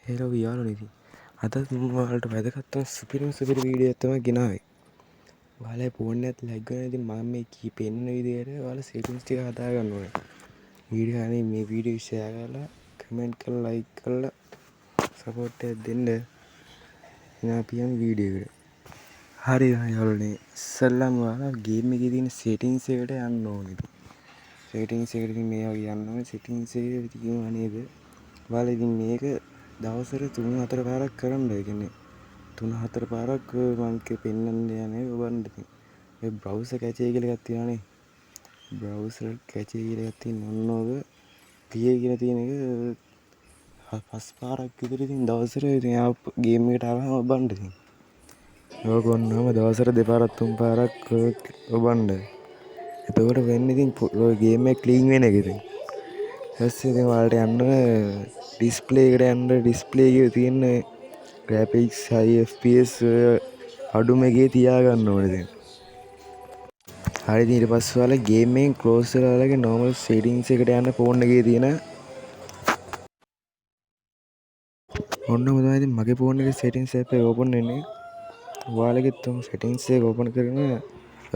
Hello යාළුවනේ ඉතින් අද මම ඔයාලට වැදගත් සුපිරි වීඩියෝ එකක් තමයි ගෙනාවේ. ඔයාලගේ ෆෝන් එකත් ලැග් වෙනවා. ඉතින් මම මේ පෙන්නන විදිහට ඔයාලා සෙටින්ග්ස් ටික හදා ගන්න ඕනේ. වීඩියෝ අනේ මේ වීඩියෝ ෂෙයා කරලා කමෙන්ට් කරලා ලයික් කරලා සපෝට් එකක් දෙන්න. එහෙනම් අපි යමු වීඩියෝ එකට. හරි යාළුවනේ ඉස්සෙල්ලාම ඔයාලා ගේම් එකේ තියෙන සෙටින්ග්ස් එකට යන්න ඕනේ. සෙටින්ග්ස් එකට ඉතින් මේ වගේ යන්න ඕනේ. සෙටින්ග්ස් එකේ තියෙනවා නේද? ඔයාලා ඉතින් මේක දවසට 3-4 පාරක් කරන්න. ඒ කියන්නේ 3-4 පාරක් මම පෙන්නන්න යන්නේ ඔබන්ට. මේ බ්‍රවුසර් කැචේ කියලා එකක් තියෙනවානේ. බ්‍රවුසර් කැචේ කියලා එකක් තියෙන ඔන්න ඔක PA කියලා තියෙන එක 5 පාරක් විතර ඉතින් දවසට ඉතින් ගේම් එකට ආවම ඔබන්ට ඉතින්. ඕක ඔන්නම දවසට 2 පාරක් 3 පාරක් ඔබන්ට. එතකොට වෙන්නේ ඉතින් ගේම් එක ක්ලීන් වෙන එක ඉතින්. ඊපස්සේ ඉතින් ඔයාලට යන්න ඩිස්ප්ලේ එකට යන්න ඩිස්ප්ලේ එකේ තියෙන graphics high fps අඩුම එකේ තියාගන්න ඕනේ දැන්. හරි ඉතින් ඊට පස්සේ ඔයාලා ගේම් එකෙන් ක්ලෝස් කරලා ඔයාලගේ normal settings එකට යන්න ෆෝන් එකේ තියෙන ඔන්නම තමයි ඉතින් මගේ ෆෝන් එකේ settings app එක open වෙන්නේ. ඔයාලගේ තුන් settings එක open කරගෙන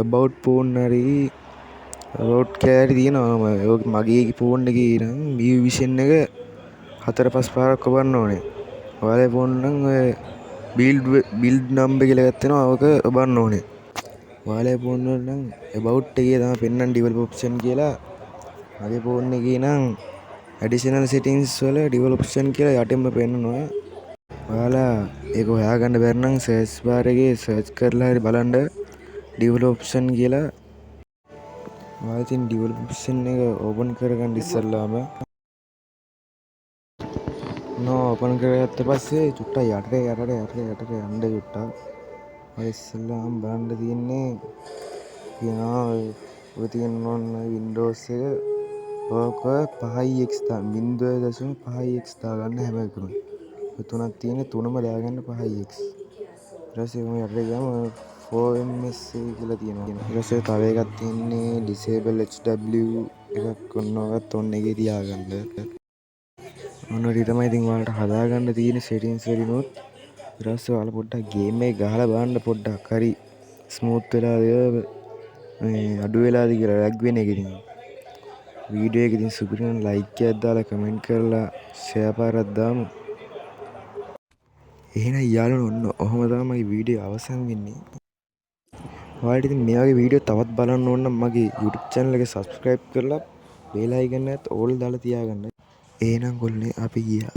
about phone හරි about care තියෙනවා. ඔක මගේ ෆෝන් එකේ නම් view vision එක 4-5 පාරක් ඔබන්න ඕනේ. ඔයාලේ ෆෝන් නම් ඔය build number කියලා එකක් තියෙනවා. ඕක ඔබන්න ඕනේ. ඔයාලේ ෆෝන් වල නම් about එකේ තමයි පෙන්නන develop option කියලා. මගේ ෆෝන් එකේ නම් additional settings වල develop option කියලා යටින්ම පෙන්නනවා. ඔයාලා ඒක හොයාගන්න බැරි නම් search bar එකේ search කරලා හරි බලන්න develop option කියලා. ඔයාලා ඉතින් develop option එක open කරගන්න ඉස්සෙල්ලාම ඕපන් කරගත්ත පස්සේ චුට්ටක් යටට යන්න චුට්ටක්. ඔය ඉස්සෙල්ලාම බලන්න තියෙන්නේ කියනවා ඔය තියෙන ඕන Windows එක ඕක 5x දාන්න 0.5x දාගන්න හැම එකම. ඔය තුනක් තියෙන තුනම දාගන්න 5x. ඊට පස්සේ මම යටට ගියාම 4ms කියලා තියෙනවා. ඊට පස්සේ තව එකක් තියෙන්නේ disable HW එකක් ඔන්නවත් ඔන්න එකේ තියාගන්න. ඔන්න ඔය තමයි ඉතින් ඔයාලට හදාගන්න තියෙන settings වලිනුත් ඊට පස්සේ ඔයාලා පොඩ්ඩක් ගේම් එක ගහලා බලන්න පොඩ්ඩක් හරි ස්මූත් වෙලාද මේ අඩු වෙලාද කියලා ලැග් වෙන එක ඉතින් වීඩියෝ එක ඉතින් සුපිරි නම් ලයික් එකක් දාලා කමෙන්ට් කරලා ෂෙයා පාරක් දාමු. එහෙනම් යාළුවෝ ඔන්න ඔහොම තමයි මගේ වීඩියෝ අවසන් වෙන්නේ. ඔයාලට ඉතින් මේ වගේ වීඩියෝ තවත් බලන්න ඕන නම් මගේ YouTube channel එක subscribe කරලා bell icon එකත් all දාලා තියාගන්න. එහෙනම් ගොල්ලෝ අපි ගියා.